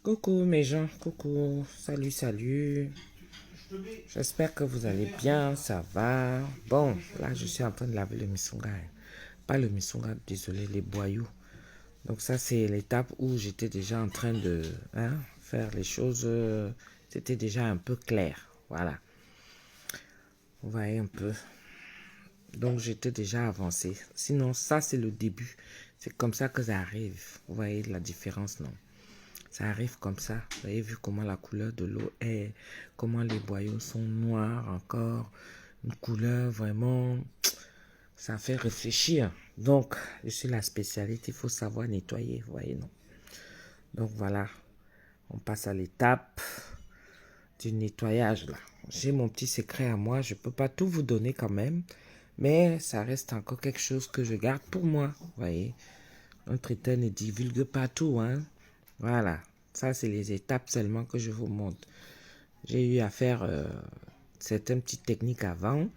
Coucou mes gens, coucou, salut, salut. J'espère que vous allez bien, ça va. Bon, là je suis en train de laver le missunga, hein. Pas le missunga, désolé, les boyaux. Donc ça c'est l'étape où j'étais déjà en train de faire les choses. C'était déjà un peu clair, voilà. Vous voyez un peu. Donc j'étais déjà avancé. Sinon ça c'est le début. C'est comme ça que ça arrive. Vous voyez la différence, non? Ça arrive comme ça. Vous avez vu comment la couleur de l'eau est, comment les boyaux sont noirs encore. Une couleur vraiment, ça fait réfléchir. Donc, je suis la spécialiste, il faut savoir nettoyer, vous voyez, non? Donc voilà, on passe à l'étape du nettoyage là. J'ai mon petit secret à moi, je peux pas tout vous donner quand même, mais ça reste encore quelque chose que je garde pour moi, vous voyez. Un traiteur ne divulgue pas tout, hein. Voilà, ça c'est les étapes seulement que je vous montre. J'ai eu à faire certaines petites techniques avant.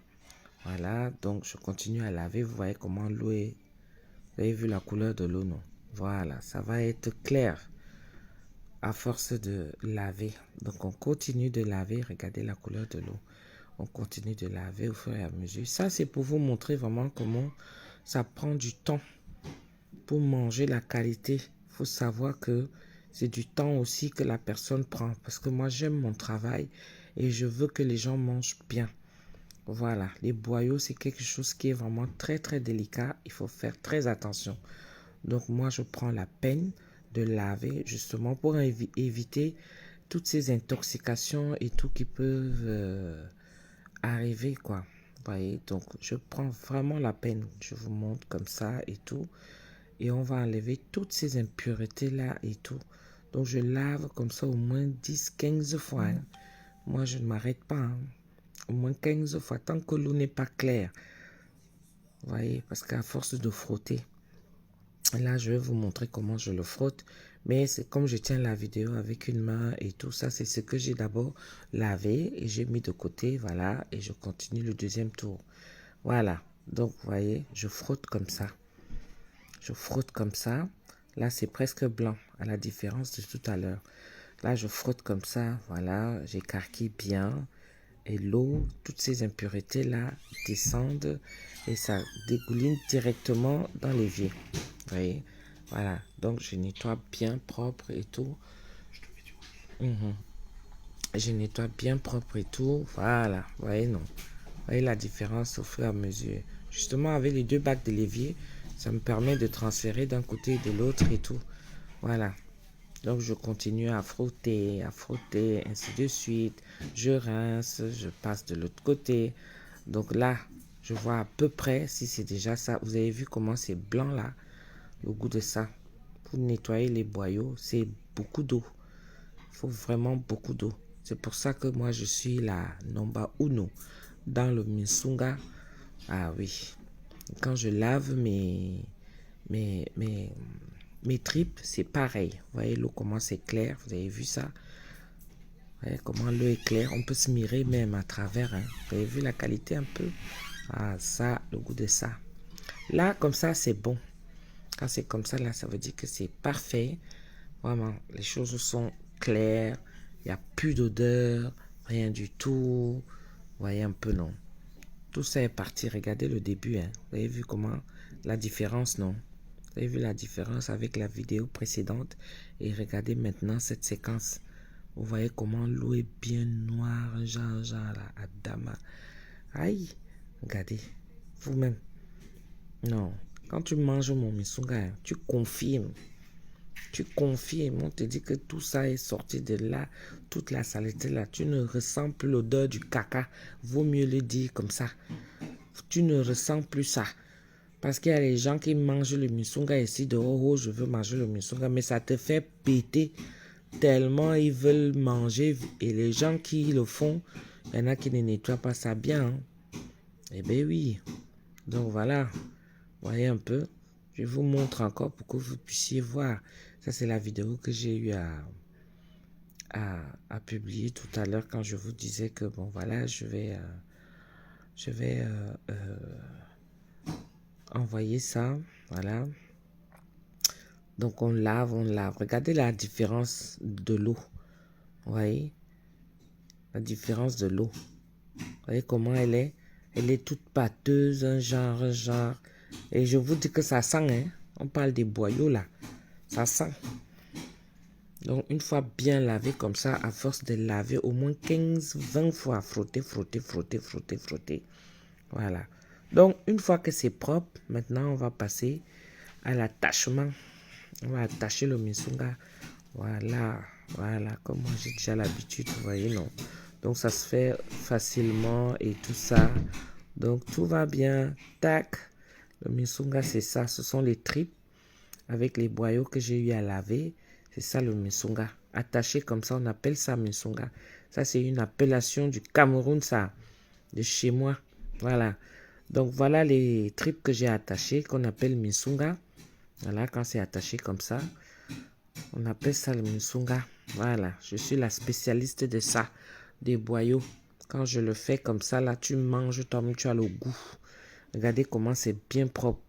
Voilà, donc je continue à laver. Vous voyez comment l'eau est. Vous avez vu la couleur de l'eau, non? Voilà, ça va être clair à force de laver. Donc on continue de laver. Regardez la couleur de l'eau. On continue de laver au fur et à mesure. Ça, c'est pour vous montrer vraiment comment ça prend du temps pour manger la qualité. Il faut savoir que c'est du temps aussi que la personne prend. Parce que moi, j'aime mon travail et je veux que les gens mangent bien. Voilà, les boyaux, c'est quelque chose qui est vraiment très très délicat. Il faut faire très attention. Donc moi, je prends la peine de laver justement pour éviter toutes ces intoxications et tout qui peuvent arriver, quoi. Vous voyez, donc je prends vraiment la peine. Je vous montre comme ça et tout. Et on va enlever toutes ces impuretés-là et tout. Donc je lave comme ça au moins 10 15 fois, hein. Moi, je ne m'arrête pas, hein. Au moins 15 fois, tant que l'eau n'est pas claire. Vous voyez, parce qu'à force de frotter, là, je vais vous montrer comment je le frotte. Mais c'est comme je tiens la vidéo avec une main et tout ça, c'est ce que j'ai d'abord lavé et j'ai mis de côté, voilà, et je continue le deuxième tour. Voilà, donc vous voyez, je frotte comme ça. Je frotte comme ça. Là, c'est presque blanc, à la différence de tout à l'heure. Là, je frotte comme ça, voilà, j'écarquille bien. Et l'eau, toutes ces impuretés-là descendent et ça dégouline directement dans l'évier. Vous voyez? Voilà. Donc, je nettoie bien propre et tout. Je nettoie bien propre et tout. Voilà. Vous voyez, non? Vous voyez la différence au fur et à mesure. Justement, avec les deux bacs de l'évier, ça me permet de transférer d'un côté et de l'autre et tout. Voilà. Donc, je continue à frotter, ainsi de suite. Je rince, je passe de l'autre côté. Donc là, je vois à peu près si c'est déjà ça. Vous avez vu comment c'est blanc là, le goût de ça. Pour nettoyer les boyaux, c'est beaucoup d'eau. Il faut vraiment beaucoup d'eau. C'est pour ça que moi, je suis la number uno dans le Minsunga. Ah oui. Quand je lave mes, mes, mes tripes, c'est pareil. Vous voyez l'eau comment c'est clair. Vous avez vu ça? Vous voyez comment l'eau est claire. On peut se mirer même à travers, hein. Vous avez vu la qualité un peu? Ah ça, le goût de ça. Là, comme ça, c'est bon. Quand c'est comme ça, là, ça veut dire que c'est parfait. Vraiment, les choses sont claires. Il n'y a plus d'odeur, rien du tout. Vous voyez un peu, non? Tout ça est parti. Regardez le début, hein. Vous avez vu comment la différence, non? Vous avez vu la différence avec la vidéo précédente. Et regardez maintenant cette séquence. Vous voyez comment l'eau est bien noire, genre là, Adama. Aïe, regardez, vous-même. Non, quand tu manges mon misunga, tu confirmes. Tu confirmes, on te dit que tout ça est sorti de là, toute la saleté là. Tu ne ressens plus l'odeur du caca. Vaut mieux le dire comme ça. Tu ne ressens plus ça. Parce qu'il y a les gens qui mangent le misunga ici de oh, oh, je veux manger le misunga, mais ça te fait péter tellement ils veulent manger. Et les gens qui le font, il y en a qui ne nettoient pas ça bien, hein. Eh bien oui. Donc voilà. Voyez un peu. Je vous montre encore pour que vous puissiez voir. Ça, c'est la vidéo que j'ai eu à publier tout à l'heure quand je vous disais que, bon, voilà, je vais envoyer ça. Voilà. Donc, on lave, on lave. Regardez la différence de l'eau. Vous voyez? La différence de l'eau. Vous voyez comment elle est? Elle est toute pâteuse, un genre, un genre. Et je vous dis que ça sent, hein. On parle des boyaux, là. Ça sent. Donc, une fois bien lavé comme ça, à force de laver au moins 15-20 fois, frotter, frotter, frotter, frotter, frotter. Voilà. Donc, une fois que c'est propre, maintenant, on va passer à l'attachement. On va attacher le misunga. Voilà. Voilà. Comme moi, j'ai déjà l'habitude, vous voyez, non? Donc, ça se fait facilement et tout ça. Donc, tout va bien. Tac. Le misunga, c'est ça. Ce sont les tripes avec les boyaux que j'ai eu à laver. C'est ça le misunga. Attaché comme ça, on appelle ça misunga. Ça, c'est une appellation du Cameroun, ça. De chez moi. Voilà. Donc, voilà les tripes que j'ai attachées, qu'on appelle misunga. Voilà, quand c'est attaché comme ça, on appelle ça le misunga. Voilà, je suis la spécialiste de ça, des boyaux. Quand je le fais comme ça, là, tu manges, toi-même, tu as le goût. Regardez comment c'est bien propre.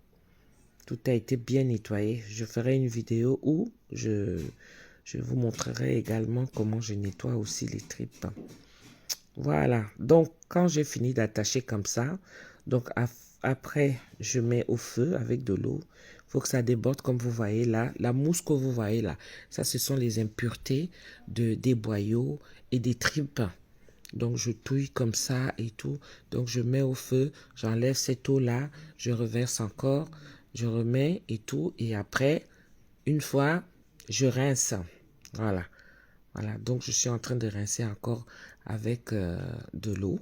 Tout a été bien nettoyé. Je ferai une vidéo où je vous montrerai également comment je nettoie aussi les tripes. Voilà. Donc, quand j'ai fini d'attacher comme ça, donc après, je mets au feu avec de l'eau. Il faut que ça déborde comme vous voyez là. La mousse que vous voyez là, ça, ce sont les impuretés des boyaux et des tripes. Donc, je touille comme ça et tout. Donc, je mets au feu, j'enlève cette eau-là, je reverse encore, je remets et tout. Et après, une fois, je rince. Voilà. Voilà. Donc, je suis en train de rincer encore avec de l'eau.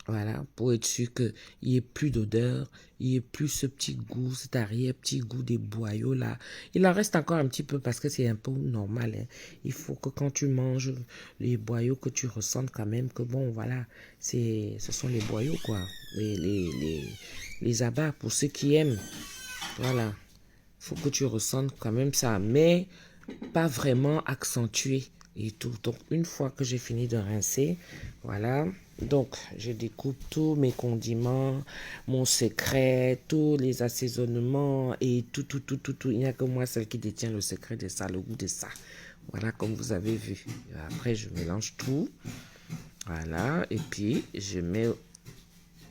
Voilà. Pour être sûr qu'il n'y ait plus d'odeur, il n'y ait plus ce petit goût, cet arrière-petit goût des boyaux là. Il en reste encore un petit peu parce que c'est un peu normal. Hein. Il faut que quand tu manges les boyaux, que tu ressentes quand même que bon, voilà, ce sont les boyaux quoi. Les abats pour ceux qui aiment. Voilà. Il faut que tu ressentes quand même ça. Mais pas vraiment accentué et tout. Donc, une fois que j'ai fini de rincer, voilà. Donc, je découpe tous mes condiments, mon secret, tous les assaisonnements et tout. Il n'y a que moi, celle qui détient le secret de ça, le goût de ça. Voilà, comme vous avez vu. Après, je mélange tout. Voilà. Et puis, je mets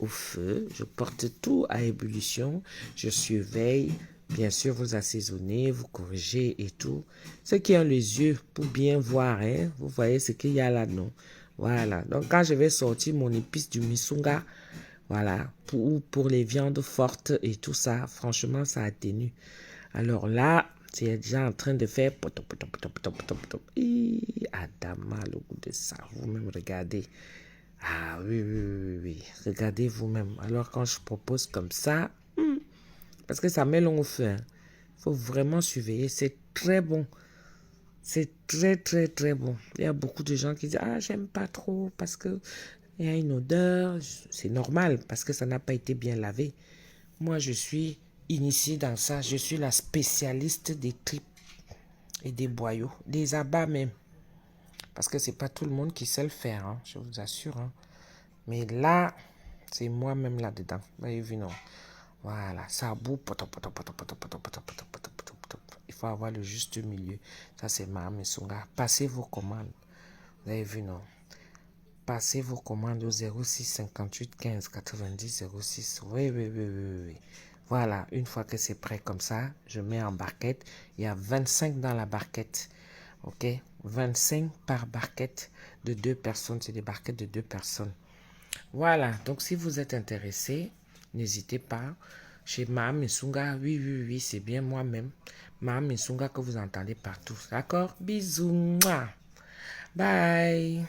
au feu. Je porte tout à ébullition. Je surveille. Bien sûr, vous assaisonnez, vous corrigez et tout. Ceux qui ont les yeux pour bien voir, hein, vous voyez ce qu'il y a là, non? Voilà. Donc, quand je vais sortir mon épice du misunga, voilà, pour les viandes fortes et tout ça, franchement, ça atténue. Alors là, c'est déjà en train de faire Adama, le goût de ça. Vous-même, regardez. Ah oui. Regardez vous-même. Alors, quand je propose comme ça, parce que ça met long au feu. Il faut vraiment surveiller. C'est très bon. C'est très bon. Il y a beaucoup de gens qui disent, ah, j'aime pas trop parce que il y a une odeur. C'est normal parce que ça n'a pas été bien lavé. Moi, je suis initiée dans ça. Je suis la spécialiste des tripes et des boyaux. Des abats même. Parce que c'est pas tout le monde qui sait le faire. Hein, je vous assure. Hein. Mais là, c'est moi-même là-dedans. Vous avez vu, non? Voilà, ça boue. Il faut avoir le juste milieu. Ça, c'est ma Mesunga. Passez vos commandes. Vous avez vu, non? Passez vos commandes au 06 58 15 90 06. Oui. Voilà, une fois que c'est prêt comme ça, je mets en barquette. Il y a 25 dans la barquette. Ok? 25 par barquette de 2 personnes. C'est des barquettes de 2 personnes. Voilà, donc si vous êtes intéressé, n'hésitez pas. Chez Maham Mesunga, oui, c'est bien moi-même. Maham Mesunga que vous entendez partout. D'accord? Bisous. Bye.